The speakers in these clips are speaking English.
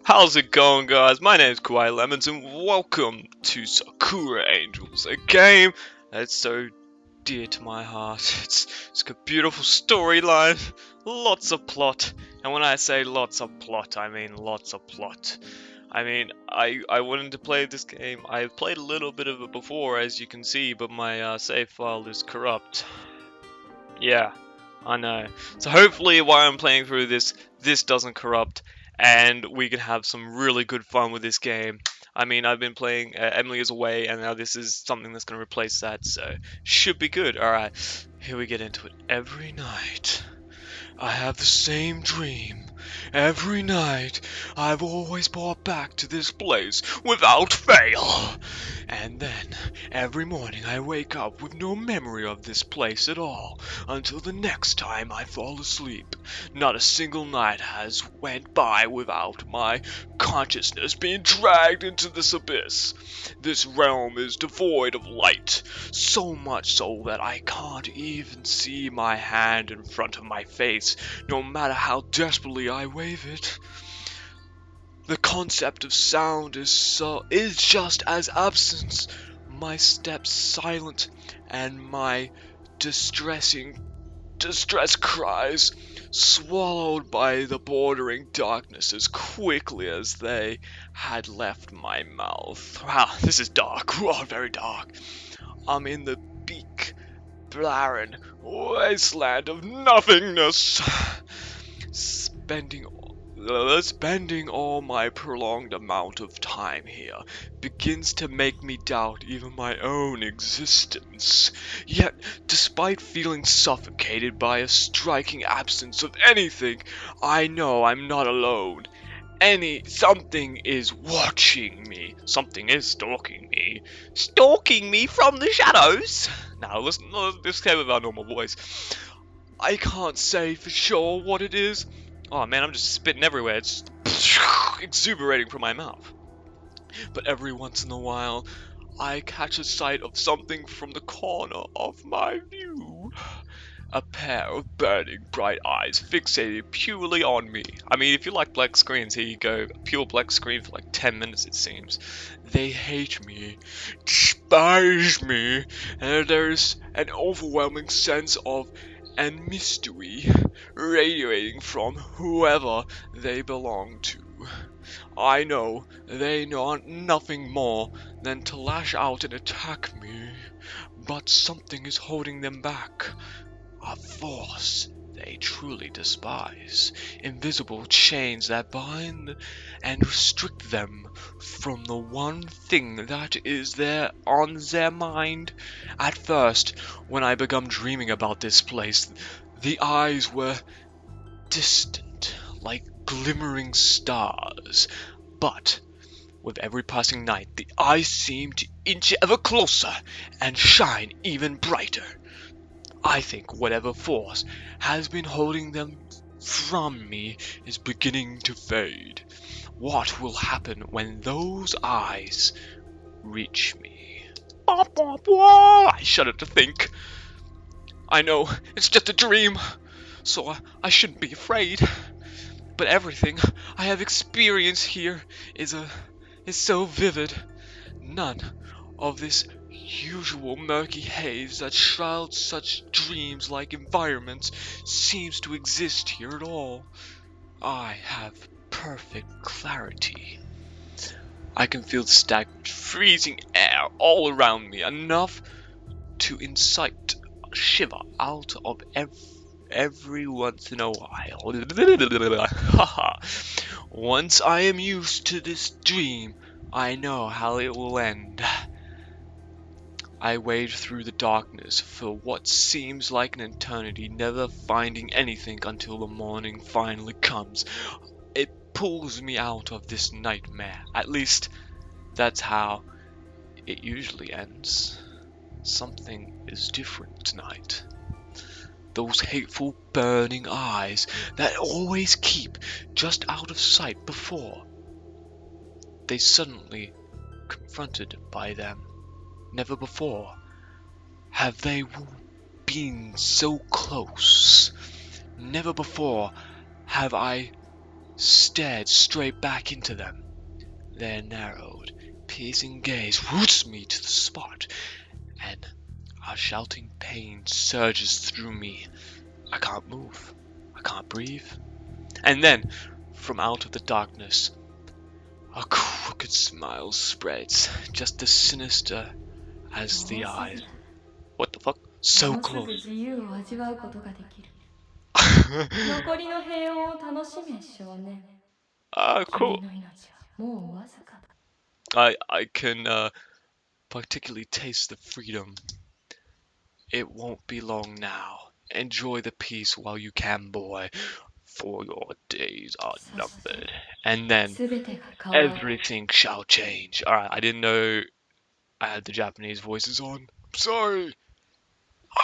How's it going, guys? My name is Kawaiilemons and welcome to Sakura Angels, a game that's so dear to my heart. It's got beautiful storyline, lots of plot, and when I say lots of plot, I mean lots of plot. I wanted to play this game. I played a little bit of it before, as you can see, but my save file is corrupt. Yeah, I know. So hopefully while I'm playing through this doesn't corrupt, and we can have some really good fun with this game. I've been playing Emily is Away, and now this is something that's going to replace that, so should be good. Alright, here we get into it. Every night, I have the same dream. Every night, I've always brought back to this place without fail. And then, every morning I wake up with no memory of this place at all, until the next time I fall asleep. Not a single night has went by without my consciousness being dragged into this abyss. This realm is devoid of light, so much so that I can't even see my hand in front of my face, no matter how desperately I wave it. The concept of sound is just as absent, my steps silent, and my distress cries swallowed by the bordering darkness as quickly as they had left my mouth. Wow, this is dark. Wow, very dark. I'm in the bleak, barren wasteland of nothingness, spending all my prolonged amount of time here begins to make me doubt even my own existence. Yet, despite feeling suffocated by a striking absence of anything, I know I'm not alone. Something is watching me. Something is stalking me. Stalking me from the shadows. Now, let's go with our normal voice. I can't say for sure what it is. Oh man, I'm just spitting everywhere. It's exuberating from my mouth. But every once in a while, I catch a sight of something from the corner of my view. A pair of burning bright eyes fixated purely on me. If you like black screens, here you go. A pure black screen for like 10 minutes, it seems. They hate me, despise me, and there's an overwhelming sense of and mystery radiating from whoever they belong to. I know they want nothing more than to lash out and attack me, but something is holding them back. A force they truly despise, invisible chains that bind and restrict them from the one thing that is on their mind. At first, when I began dreaming about this place, the eyes were distant, like glimmering stars, but with every passing night, the eyes seemed to inch ever closer and shine even brighter. I think whatever force has been holding them from me is beginning to fade. What will happen when those eyes reach me? I shudder to think. I know it's just a dream, so I shouldn't be afraid. But everything I have experienced here is so vivid. None of this usual murky haze that shrouds such dreams-like environments seems to exist here at all. I have perfect clarity. I can feel the stagnant, freezing air all around me, enough to incite a shiver out of every once in a while. Once I am used to this dream, I know how it will end. I wade through the darkness for what seems like an eternity, never finding anything until the morning finally comes. It pulls me out of this nightmare. At least, that's how it usually ends. Something is different tonight. Those hateful burning eyes that always keep just out of sight before they suddenly confronted by them. Never before have they been so close. Never before have I stared straight back into them. Their narrowed, piercing gaze roots me to the spot, and a shouting pain surges through me. I can't move. I can't breathe. And then, from out of the darkness, a crooked smile spreads, just as sinister as the eyes. What the fuck? So close. 自由を味わうことができる。残りの平穏を楽しめ、少年。Cool. 君の命はもうわずかだ。I can particularly taste the freedom. It won't be long now. Enjoy the peace while you can, boy, for your days are numbered. And then すべてが変わる。 everything shall change. Alright, I didn't know I had the Japanese voices on. Sorry.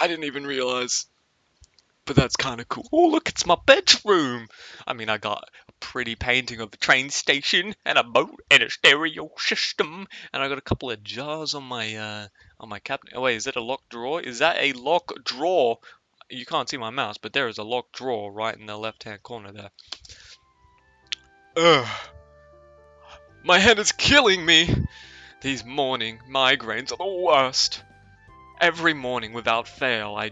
I didn't even realize. But that's kind of cool. Oh, look, it's my bedroom. I mean, I got a pretty painting of the train station and a boat and a stereo system, and I got a couple of jars on my cabinet. Oh wait, is that a locked drawer? Is that a locked drawer? You can't see my mouse, but there is a locked drawer right in the left-hand corner there. Ugh. My head is killing me. These morning migraines are the worst. Every morning, without fail, I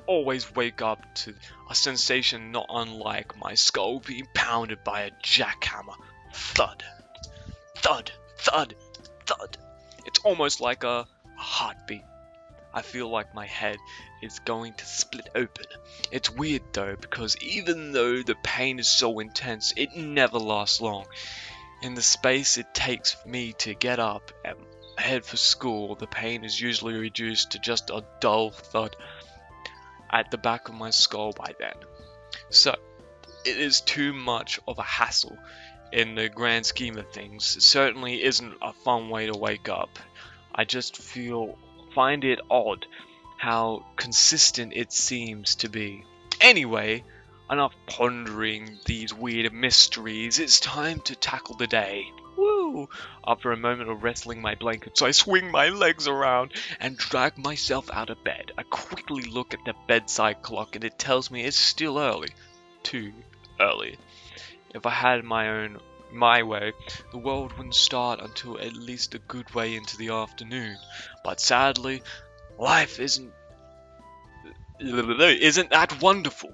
always wake up to a sensation not unlike my skull being pounded by a jackhammer. Thud, thud, thud, thud. It's almost like a heartbeat. I feel like my head is going to split open. It's weird though, because even though the pain is so intense, it never lasts long. In the space it takes me to get up and head for school, the pain is usually reduced to just a dull thud at the back of my skull by then. So, it is too much of a hassle in the grand scheme of things. It certainly isn't a fun way to wake up. I just find it odd how consistent it seems to be. Anyway, enough pondering these weird mysteries. It's time to tackle the day. Woo! After a moment of wrestling my blankets, I swing my legs around and drag myself out of bed. I quickly look at the bedside clock and it tells me it's still early. Too early. If I had my way, the world wouldn't start until at least a good way into the afternoon. But sadly, life isn't that wonderful.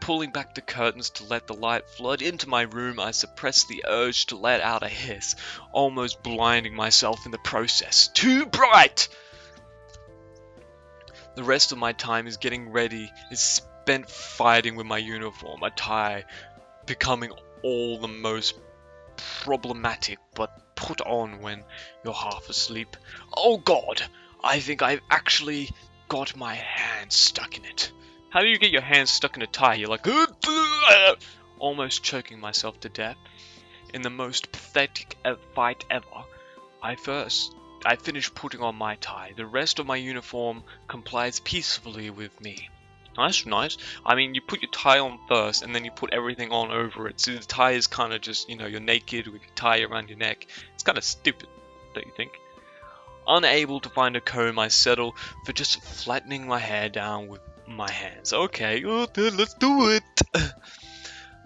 Pulling back the curtains to let the light flood into my room, I suppress the urge to let out a hiss, almost blinding myself in the process. Too bright! The rest of my time is getting ready, is spent fighting with my uniform, a tie becoming all the most problematic but put on when you're half asleep. Oh god, I think I've actually got my hand stuck in it. How do you get your hands stuck in a tie? You're like, almost choking myself to death. In the most pathetic fight ever, I finish putting on my tie. The rest of my uniform complies peacefully with me. That's nice. I mean, you put your tie on first, and then you put everything on over it. So the tie is kind of just, you're naked with your tie around your neck. It's kind of stupid, don't you think? Unable to find a comb, I settle for just flattening my hair down with my hands. Okay, let's do it.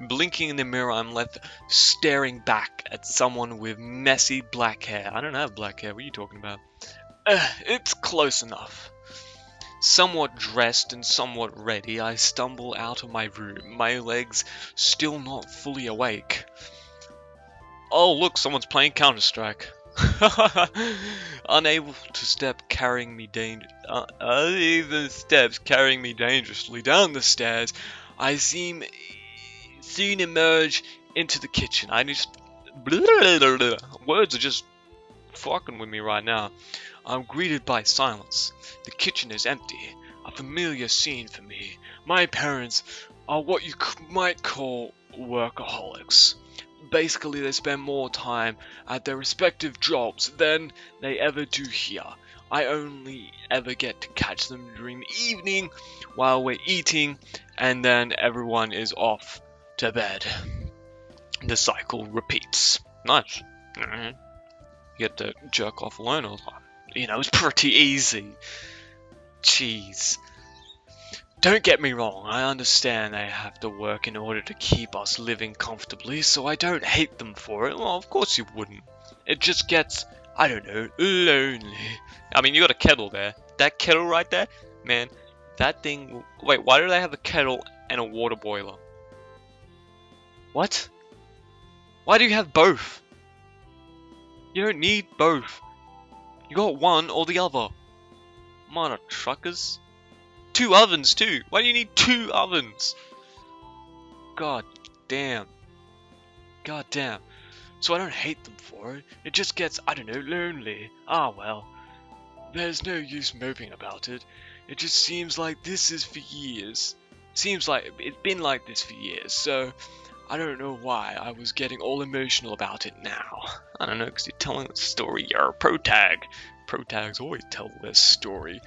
Blinking in the mirror, I'm left staring back at someone with messy black hair. I don't have black hair. What are you talking about? It's close enough. Somewhat dressed and somewhat ready, I stumble out of my room, my legs still not fully awake. Oh look, someone's playing Counter-Strike. Unable to step, carrying me even steps carrying me dangerously down the stairs, I soon emerge into the kitchen. Words are just fucking with me right now. I'm greeted by silence. The kitchen is empty, a familiar scene for me. My parents are what you might call workaholics. Basically, they spend more time at their respective jobs than they ever do here. I only ever get to catch them during the evening while we're eating, and then everyone is off to bed. The cycle repeats. Nice. You get to jerk off alone all the time. It's pretty easy. Jeez. Don't get me wrong, I understand they have to work in order to keep us living comfortably, so I don't hate them for it. Well, of course you wouldn't. It just gets, I don't know, lonely. I mean, you got a kettle there. That kettle right there, man, that thing... Wait, why do they have a kettle and a water boiler? What? Why do you have both? You don't need both. You got one or the other. Mother truckers. 2 ovens too. Why do you need 2 ovens? God damn. God damn. So I don't hate them for it. It just gets, I don't know, lonely. Ah well. There's no use moping about it. It just seems like this is for years. Seems like it's been like this for years, so I don't know why I was getting all emotional about it now. I don't know, because you're telling the story. You're a protag. Protags always tell their story.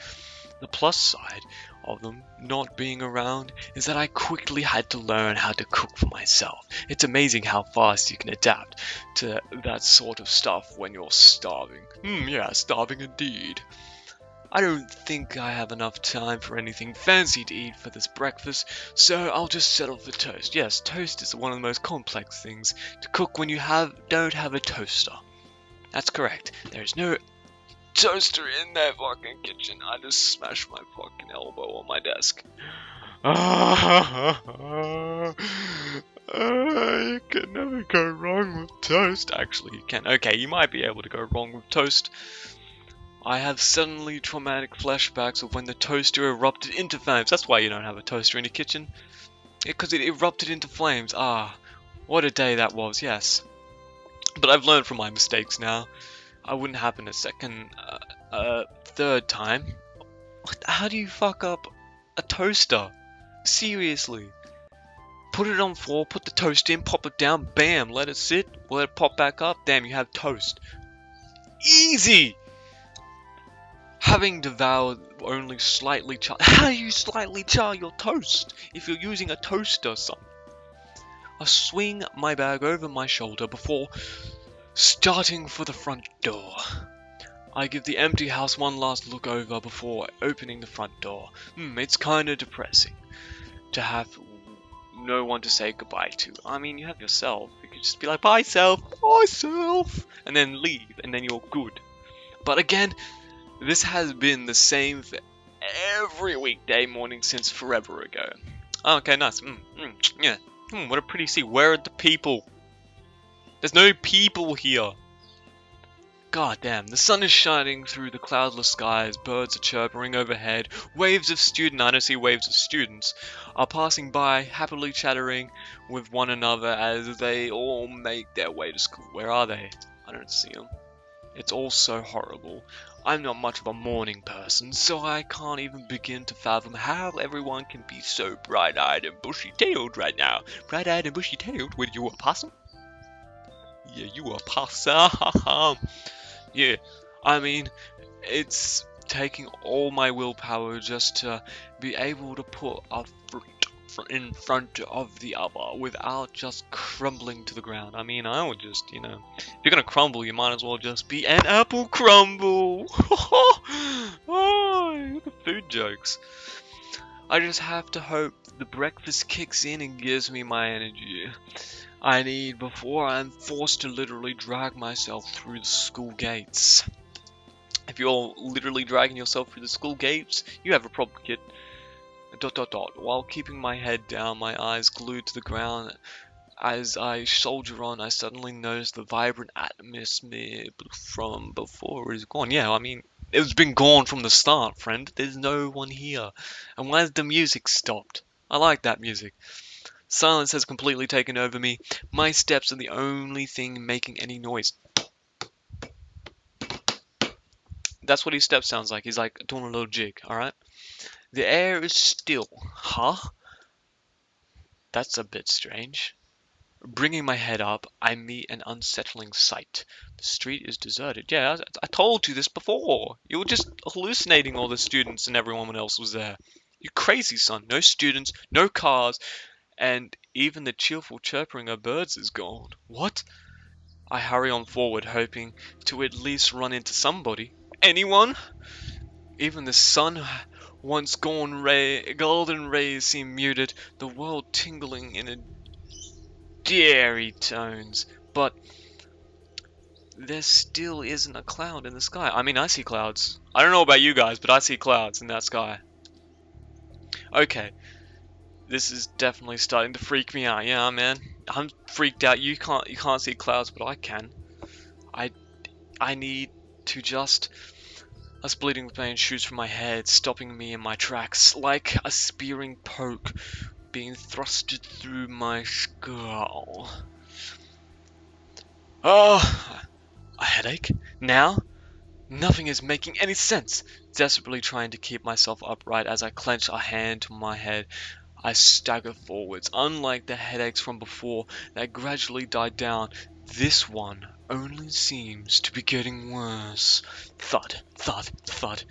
The plus side of them not being around is that I quickly had to learn how to cook for myself. It's amazing how fast you can adapt to that sort of stuff when you're starving. Yeah, starving indeed. I don't think I have enough time for anything fancy to eat for this breakfast, so I'll just settle for toast. Yes, toast is one of the most complex things to cook when you don't have a toaster. That's correct. There's no toaster in that fucking kitchen. I just smashed my fucking elbow on my desk. You can never go wrong with toast. Actually, you can. Okay, you might be able to go wrong with toast. I have suddenly traumatic flashbacks of when the toaster erupted into flames. That's why you don't have a toaster in your kitchen. Because it erupted into flames. Ah, what a day that was, yes. But I've learned from my mistakes now. I wouldn't happen a third time. How do you fuck up a toaster? Seriously. Put it on floor, put the toast in, pop it down, bam, let it sit, let it pop back up, damn, you have toast. Easy! Having devoured only slightly how do you slightly char your toast if you're using a toaster, son? I swing my bag over my shoulder before starting for the front door. I give the empty house one last look over before opening the front door. It's kinda depressing to have no one to say goodbye to. I mean, you have yourself. You could just be like, bye self, and then leave, and then you're good. But again, this has been the same for every weekday morning since forever ago. Oh, okay, nice. Yeah. What a pretty scene. Where are the people? There's no people here. God damn, the sun is shining through the cloudless skies, birds are chirping overhead, waves of I don't see waves of students, are passing by, happily chattering with one another as they all make their way to school. Where are they? I don't see them. It's all so horrible. I'm not much of a morning person, so I can't even begin to fathom how everyone can be so bright-eyed and bushy-tailed right now. Bright-eyed and bushy-tailed? Were you a possum? Yeah, you a possum. Yeah, I mean, it's taking all my willpower just to be able to put a fruit in front of the other without just crumbling to the ground. I mean, I would just, if you're gonna crumble, you might as well just be an apple crumble. Oh, look at food jokes. I just have to hope the breakfast kicks in and gives me my energy I need before I'm forced to literally drag myself through the school gates. If you're literally dragging yourself through the school gates, you have a problem, kid. ... While keeping my head down, my eyes glued to the ground, as I soldier on, I suddenly notice the vibrant atmosphere from before is gone. Yeah, I mean, it's been gone from the start, friend. There's no one here. And why has the music stopped? I like that music. Silence has completely taken over me. My steps are the only thing making any noise. That's what his step sounds like. He's like doing a little jig, alright? The air is still. Huh? That's a bit strange. Bringing my head up, I meet an unsettling sight. The street is deserted. Yeah, I told you this before. You were just hallucinating all the students and everyone else was there. You're crazy, son. No students, no cars, and even the cheerful chirping of birds is gone. What? I hurry on forward, hoping to at least run into somebody. Anyone? Even the sun Once golden rays seem muted, the world tingling in a dreary tones. But there still isn't a cloud in the sky. I mean, I see clouds. I don't know about you guys, but I see clouds in that sky. Okay, this is definitely starting to freak me out. Yeah, man, I'm freaked out. You can't see clouds, but I can. I need to just. A bleeding pain shoots from my head, stopping me in my tracks, like a spearing poke being thrusted through my skull. Oh, a headache? Now? Nothing is making any sense. Desperately trying to keep myself upright as I clench a hand to my head, I stagger forwards. Unlike the headaches from before that gradually died down, this one only seems to be getting worse. Thud, thud, thud.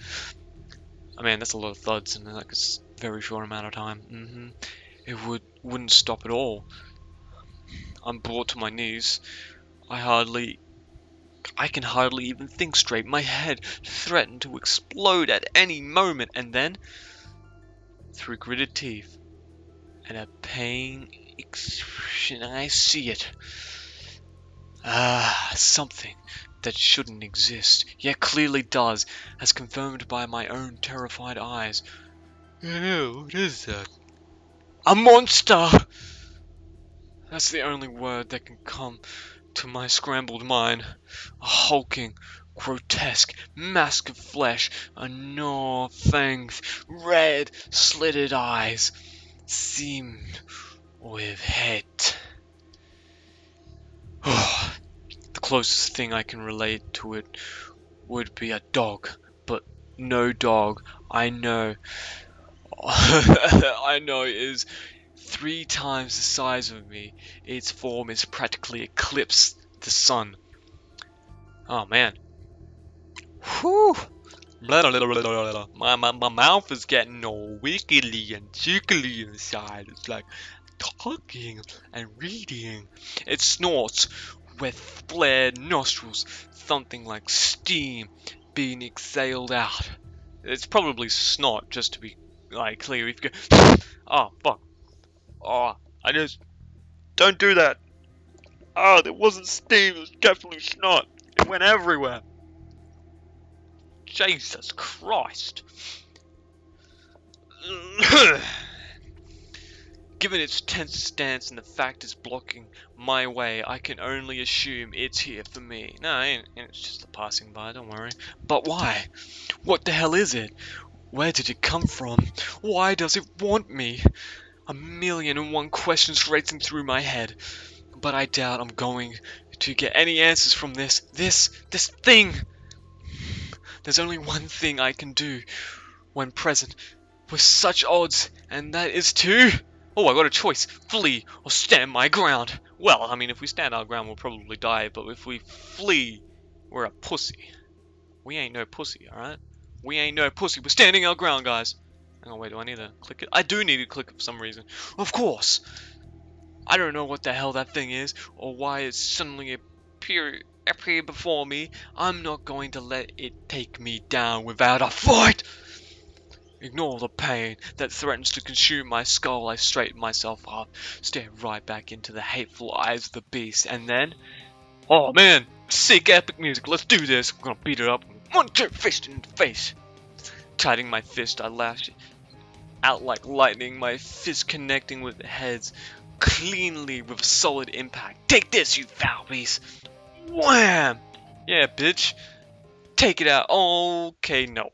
I mean, that's a lot of thuds in like a very short amount of time. It wouldn't stop at all. I'm brought to my knees. I can hardly even think straight. My head threatened to explode at any moment, and then, through gritted teeth and a pain expression, I see it. Something that shouldn't exist, yet clearly does, as confirmed by my own terrified eyes. Ew, what is that? A monster! That's the only word that can come to my scrambled mind. A hulking, grotesque mask of flesh, a gnaw of fangs, red, slitted eyes, seamed with hate. The closest thing I can relate to it would be a dog, but no dog I know is 3 times the size of me. Its form is practically eclipsed the sun. Oh man. Whew. My mouth is getting all wiggly and jiggly inside. It's like talking and reading. It snorts with flared nostrils, something like steam being exhaled out. It's probably snot, just to be like clear. If you go, oh fuck, oh, I just don't do that. Oh, there wasn't steam. It was definitely snot. It went everywhere. Jesus Christ. Given its tense stance and the fact it's blocking my way, I can only assume it's here for me. No, it's just a passing by, don't worry. But why? What the hell is it? Where did it come from? Why does it want me? 1,000,001 questions racing through my head. But I doubt I'm going to get any answers from this thing. There's only one thing I can do when present with such odds, and that is to... Oh, I got a choice. Flee or stand my ground. Well, I mean, if we stand our ground, we'll probably die, but if we flee, we're a pussy. We ain't no pussy, alright? We ain't no pussy. We're standing our ground, guys. Hang on, wait, do I need to click it? I do need to click it for some reason. Of course! I don't know what the hell that thing is, or why it suddenly appeared before me. I'm not going to let it take me down without a fight! Ignore the pain that threatens to consume my skull. I straighten myself up, stare right back into the hateful eyes of the beast, and then... Oh man! Sick epic music, let's do this! I'm gonna beat it up. 1, 2, fist in the face! Tightening my fist, I lashed out like lightning, my fist connecting with the heads cleanly with a solid impact. Take this, you foul beast! Wham! Yeah, bitch. Take it out. Okay, no.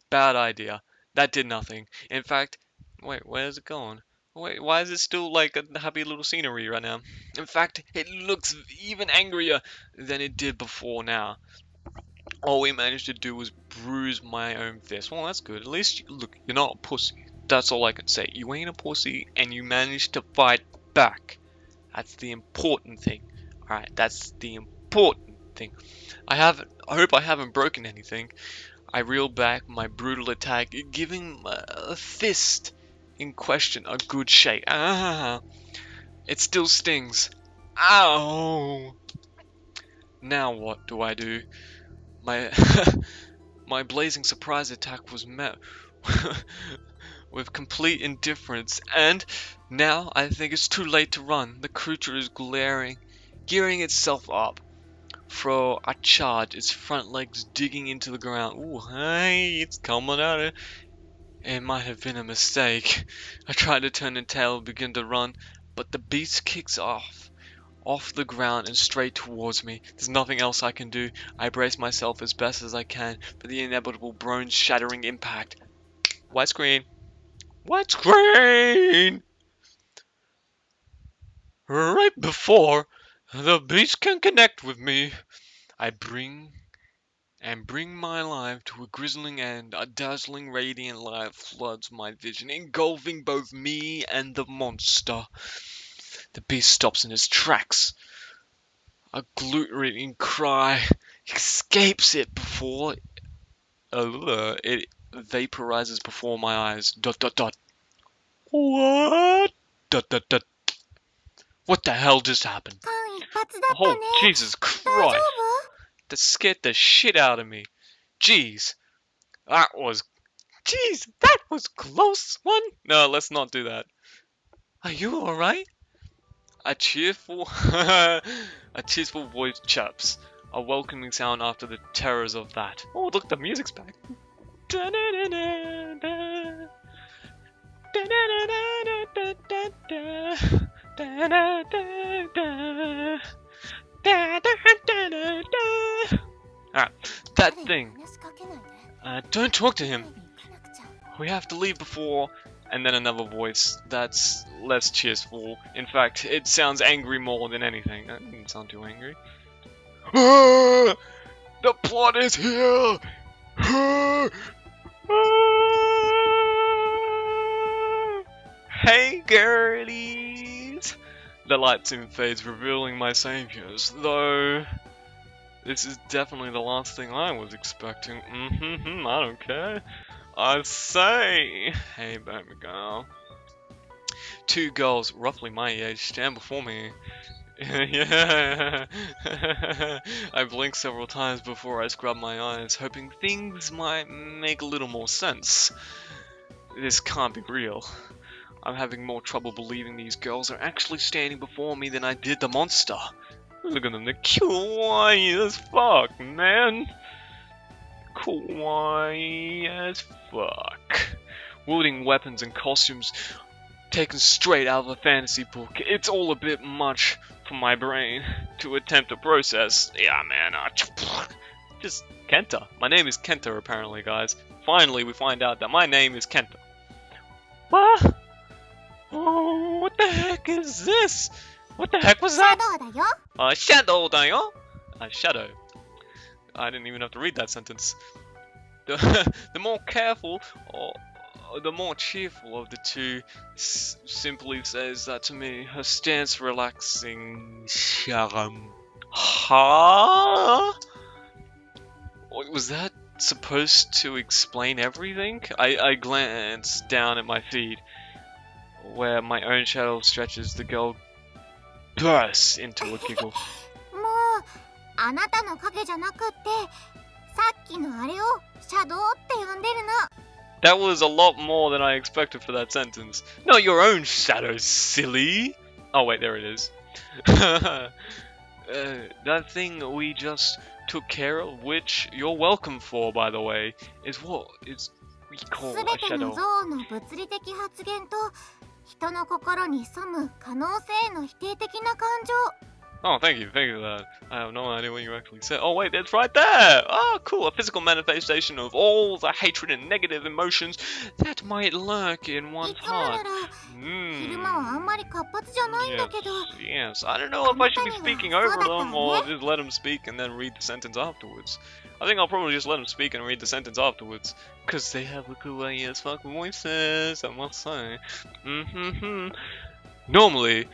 Bad idea. That did nothing. In fact, wait, where's it going? Wait, why is it still like a happy little scenery right now? In fact, it looks even angrier than it did before now. All we managed to do was bruise my own fist. Well, that's good. At least, look, you're not a pussy. That's all I can say. You ain't a pussy, and you managed to fight back. That's the important thing. Alright, that's the important thing. I hope I haven't broken anything. I reeled back my brutal attack, giving a fist in question a good shake. Ah, it still stings. Ow! Now what do I do? My my blazing surprise attack was met with complete indifference, and now I think it's too late to run. The creature is gearing itself up for a charge, its front legs digging into the ground. Ooh, hey, it's coming at it. It might have been a mistake. I tried to turn the tail and begin to run, but the beast kicks off the ground and straight towards me. There's nothing else I can do. I brace myself as best as I can for the inevitable bone-shattering impact. White screen. White screen! Right before the beast can connect with me, I bring my life to a grisling end. A dazzling radiant light floods my vision, engulfing both me and the monster. The beast stops in its tracks. A gluten cry escapes it before it vaporizes before my eyes. Dot dot dot. What? Dot dot dot. What the hell just happened? Oh, Jesus Christ. That scared the shit out of me. Jeez. That was close one. No, let's not do that. Are you alright? A cheerful voice chirps. A welcoming sound after the terrors of that. Oh, look, the music's back. That thing. Don't talk to him. We have to leave before... And then another voice that's less cheerful. In fact, it sounds angry more than anything. That didn't sound too angry. The plot is here! Hey girlies! The light soon fades, revealing my saviors, though this is definitely the last thing I was expecting. I don't care. I say, hey baby girl. Two girls, roughly my age, stand before me. Yeah. I blink several times before I scrub my eyes, hoping things might make a little more sense. This can't be real. I'm having more trouble believing these girls are actually standing before me than I did the monster. Look at them, they're kawaii as fuck, man. Kawaii as fuck. Wielding weapons and costumes taken straight out of a fantasy book. It's all a bit much for my brain to attempt to process. Yeah, man. Just Kenta. My name is Kenta, apparently, guys. Finally, we find out that my name is Kenta. What? Oh, what the heck is this? What the heck was that? Shadow da yo. Shadow. I didn't even have to read that sentence. The more careful or the more cheerful of the two simply says that to me. Her stance relaxing. Huh? Was that supposed to explain everything? I glanced down at my feet, where my own shadow stretches. The girl bursts into a giggle. That was a lot more than I expected for that sentence. Not your own shadow, silly! Oh wait, there it is. That thing we just took care of, which you're welcome for, by the way, is what is we call a shadow. Oh, thank you for that. I have no idea what you actually said. Oh wait, that's right there! Oh, cool, a physical manifestation of all the hatred and negative emotions that might lurk in one's heart. Yes, I don't know if I should be speaking over them or just let them speak and then read the sentence afterwards. I think I'll probably just let them speak and read the sentence afterwards. Because they have the kawaii as fuck voices, I must say. Normally,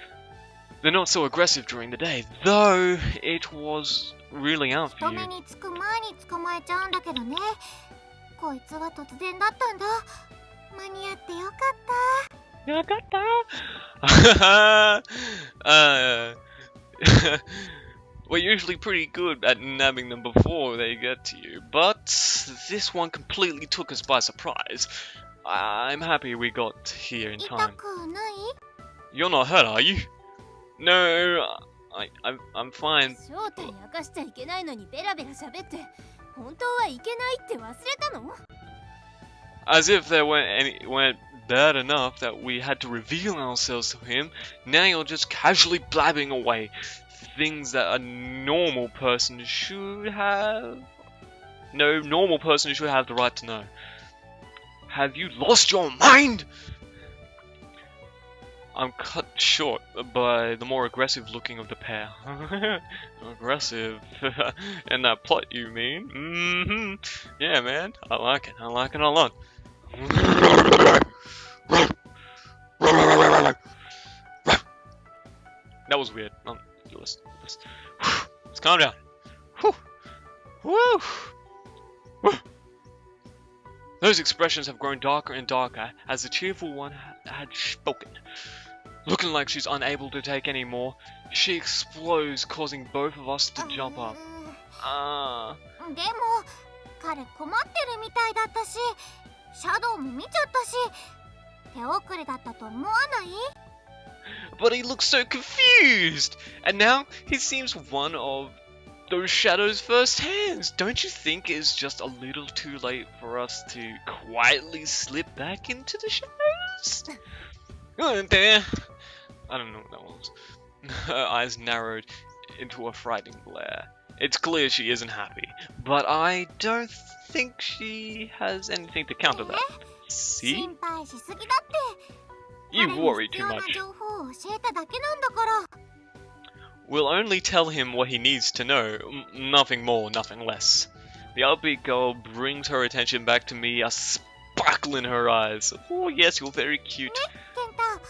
they're not so aggressive during the day, though it was really out for you. We're usually pretty good at nabbing them before they get to you, but this one completely took us by surprise. I'm happy we got here in time. You're not hurt, are you? No, I'm fine. 正体明かしちゃいけないのにベラベラ喋って本当はいけないって忘れたの？ As if there weren't bad enough that we had to reveal ourselves to him, now you're just casually blabbing away things that a normal person should have. No normal person should have the right to know. Have you lost your mind? I'm cut short by the more aggressive looking of the pair. Aggressive? In that plot, you mean? Mm-hmm. Yeah, man. I like it. I like it a lot. That was weird. Let's calm down. Woo. Those expressions have grown darker and darker as the cheerful one had spoken. Looking like she's unable to take any more, she explodes, causing both of us to jump up. でも彼困ってるみたいだったし、シャドウも見ちゃったし、手遅れだったと思わない？ But he looks so confused, and now he seems one of those shadows firsthand. Don't you think it's just a little too late for us to quietly slip back into the shadows? Oh, there. I don't know what that was. Her eyes narrowed into a frightening glare. It's clear she isn't happy, but I don't think she has anything to counter that. See? 心配しすぎだって。 You worry too much. 情報を教えただけなんだから。 We'll only tell him what he needs to know, nothing more, nothing less. The upbeat girl brings her attention back to me, a sparkle in her eyes. Oh yes, you're very cute. ね、ケンタ、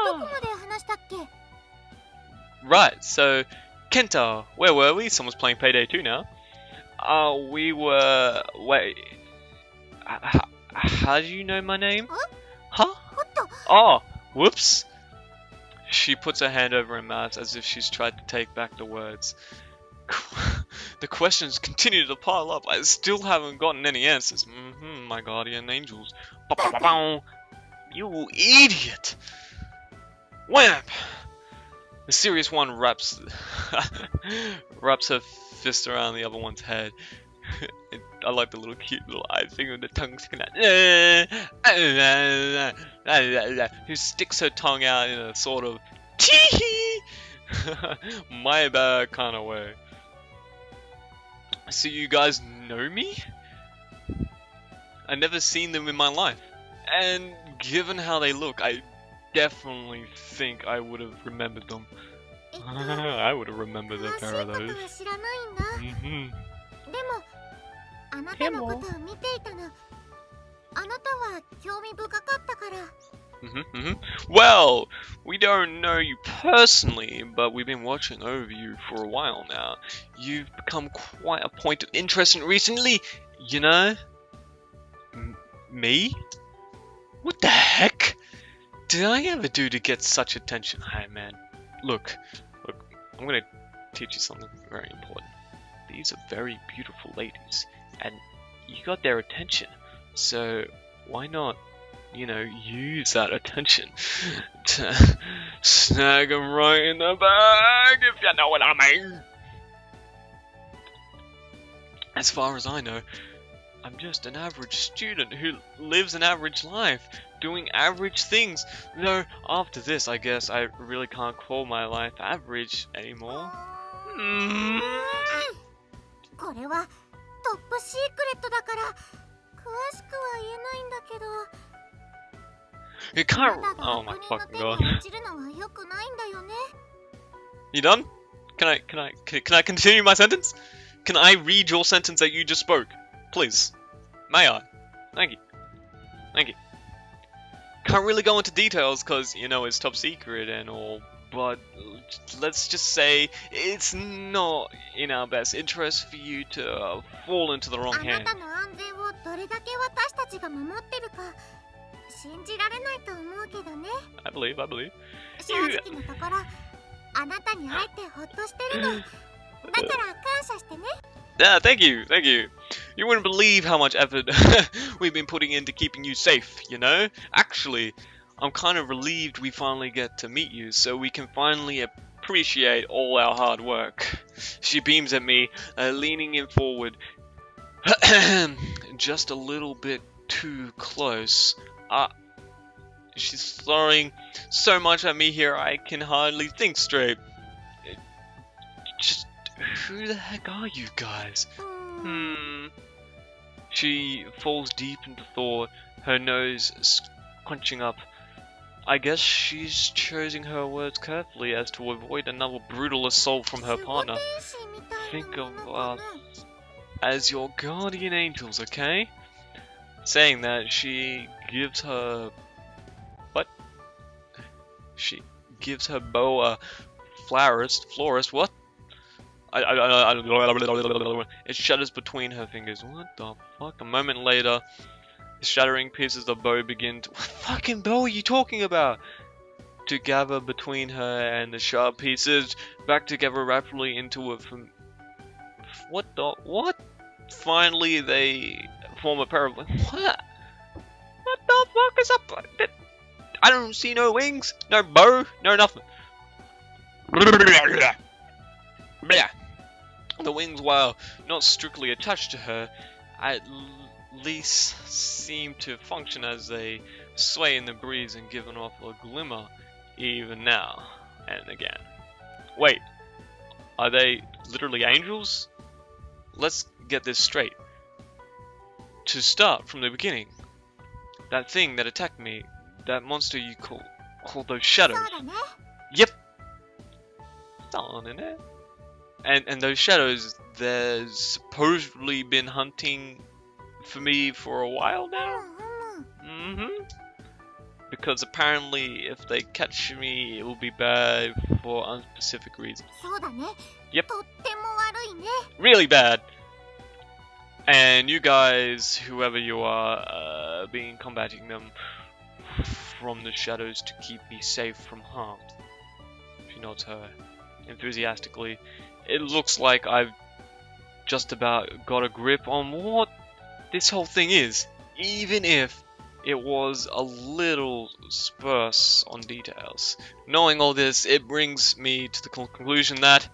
どこまで話したっけ？ Right, so, Kenta, where were we? Someone's playing Payday 2 now. We were... Wait... How do you know my name? Huh? Oh, whoops. She puts her hand over her mouth as if she's tried to take back the words. The questions continue to pile up. I still haven't gotten any answers. My guardian angels. You idiot! Wham! The serious one wraps her fist around the other one's head. I like the little cute little eye thing with the tongue sticking out. Who sticks her tongue out in a sort of tee my bad kind of way. So you guys know me? I've never seen them in my life. And given how they look, I definitely think I would have remembered them. I would have remembered a pair of those. でも、あなたのことを見ていたの。あなたは興味深かったから。Well, we don't know you personally, but we've been watching over you for a while now. You've become quite a point of interest recently, you know? Me? What the heck? Did I ever do to get such attention? Hey man, look, I'm gonna teach you something very important. These are very beautiful ladies, and you got their attention, so why not, you know, use that attention to snag them right in the bag, if you know what I mean. As far as I know, I'm just an average student who lives an average life, doing average things. Though after this, I guess I really can't call my life average anymore. これはトップシークレットだから詳しくは言えないんだけど。 You can't. Oh my fucking god. You done? Can I continue my sentence? Can I read your sentence that you just spoke? Please. May I? Thank you. Thank you. Can't really go into details because, you know, it's top secret and all, but let's just say it's not in our best interest for you to fall into the wrong hand. I believe. だから感謝してね。 Yeah, thank you, thank you. You wouldn't believe how much effort we've been putting into keeping you safe, you know? Actually, I'm kind of relieved we finally get to meet you, so we can finally appreciate all our hard work. She beams at me, leaning in forward, just a little bit too close. She's throwing so much at me here, I can hardly think straight. Just, who the heck are you guys? She falls deep into thought, her nose scrunching up. I guess she's choosing her words carefully as to avoid another brutal assault from her partner. Think of us as your guardian angels, okay? Saying that, she gives her... What? She gives her bow a florist, what? It shudders between her fingers. What the fuck? A moment later, the shattering pieces of bow begin to... What fucking bow are you talking about? To gather between her and the sharp pieces, back together rapidly into a... What the... What? Finally, they form a pair of... What? What the fuck is up? I don't see no wings, no bow, no nothing. The wings, while not strictly attached to her, at least seem to function as they sway in the breeze and giving off a glimmer even now and again. Wait, are they literally angels? Let's get this straight. To start from the beginning, that thing that attacked me, that monster you call those shadows. Yep. Darn it. And those shadows, they've supposedly been hunting for me for a while now? Because apparently if they catch me, it will be bad for unspecific reasons. Yep. Really bad. And you guys, whoever you are, been combating them from the shadows to keep me safe from harm. She nods her enthusiastically. It looks like I've just about got a grip on what this whole thing is, even if it was a little sparse on details. Knowing all this, it brings me to the conclusion that...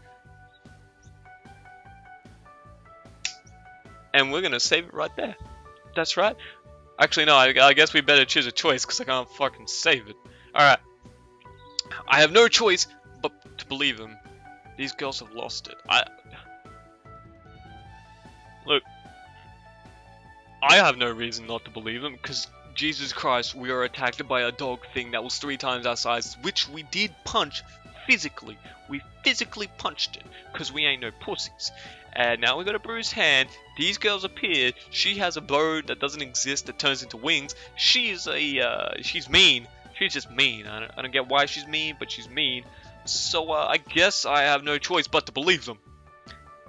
And we're gonna save it right there. That's right. Actually, no, I guess we better choose a choice, because I can't fucking save it. Alright. I have no choice but to believe them. These girls have lost it. Look, I have no reason not to believe them, because Jesus Christ, we are attacked by a dog thing that was 3 times our size, which we did punch physically. We physically punched it, because we ain't no pussies. And now we got a bruised hand. These girls appeared. She has a bow that doesn't exist that turns into wings. She's mean. She's just mean. I don't get why she's mean, but she's mean. So I guess I have no choice but to believe them.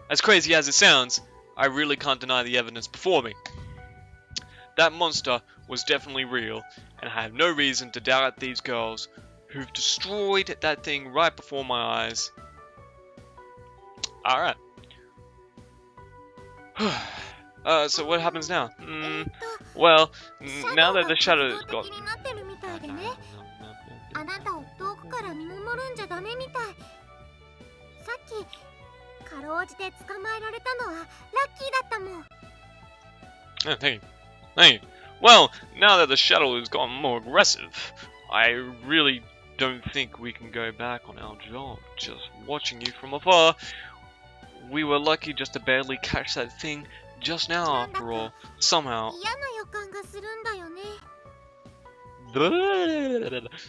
As crazy as it sounds, I really can't deny the evidence before me. That monster was definitely real, and I have no reason to doubt these girls who've destroyed that thing right before my eyes. Alright. So what happens now? Well, now that the shadow's got... あなたを遠くから見守るんじゃダメみたい。さっきかろうじて捕まえられたのはラッキーだったもん。Oh, thank you. Thank you. Well, now that the shadow has gotten more aggressive, I really don't think we can go back on our job. Just watching you from afar, we were lucky just to barely catch that thing just now after all. Somehow... 嫌な予感がするんだよね。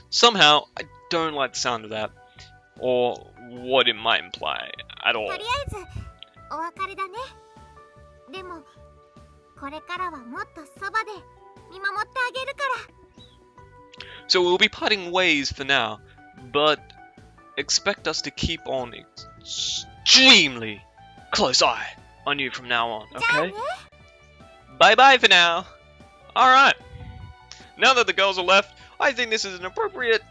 Somehow, I don't like the sound of that, or what it might imply at all. とりあえずお別れだね。でもこれからはもっとそばで見守ってあげるから。 So we'll be parting ways for now, but expect us to keep on extremely close eye on you from now on, okay? Bye bye for now. Alright. Now that the girls are left, I think this is an appropriate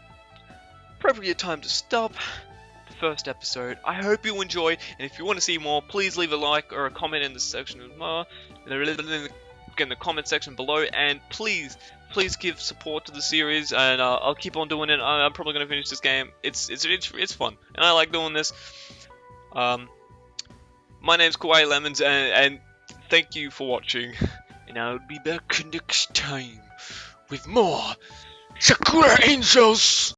time to stop. first episode. I hope you enjoyed, and if you want to see more, please leave a like or a comment in the section as well, in the comment section below, and please give support to the series, and I'll keep on doing it. I'm probably gonna finish this game. It's fun, and I like doing this. My name's Kawaiilemons, and thank you for watching, and I'll be back next time with more Sakura Angels!